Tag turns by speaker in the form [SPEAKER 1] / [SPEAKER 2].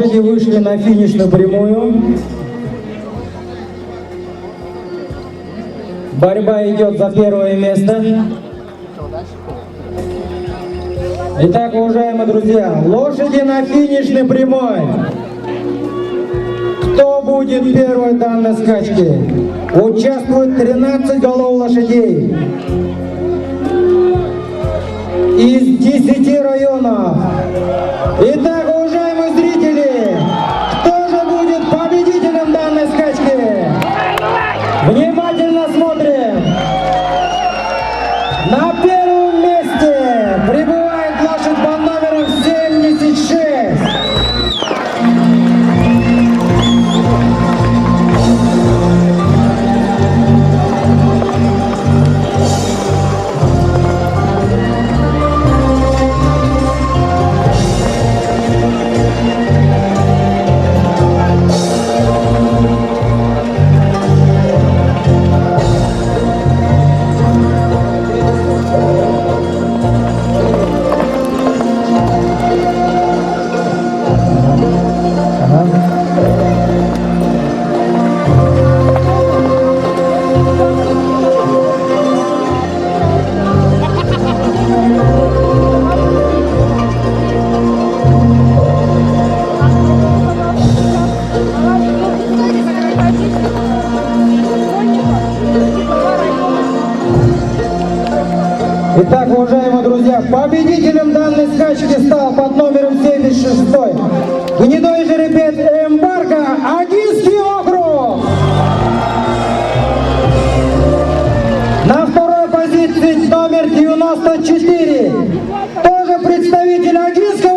[SPEAKER 1] Лошади вышли на финишную прямую. Борьба идет за первое место. Итак, уважаемые друзья, лошади на финишной прямой. Кто будет первой в данной скачке? Участвует 13 голов лошадей из 10 районов. Итак, уважаемые зрители, кто же будет победителем данной скачки? Внимательно смотрим. На первом месте прибывает лошадь под номером 76. Итак, уважаемые друзья, победителем данной скачки стал под номером 76 гнедой жеребец Эмбарго, Агинский округ. На второй позиции номер 94, тоже представитель Агинской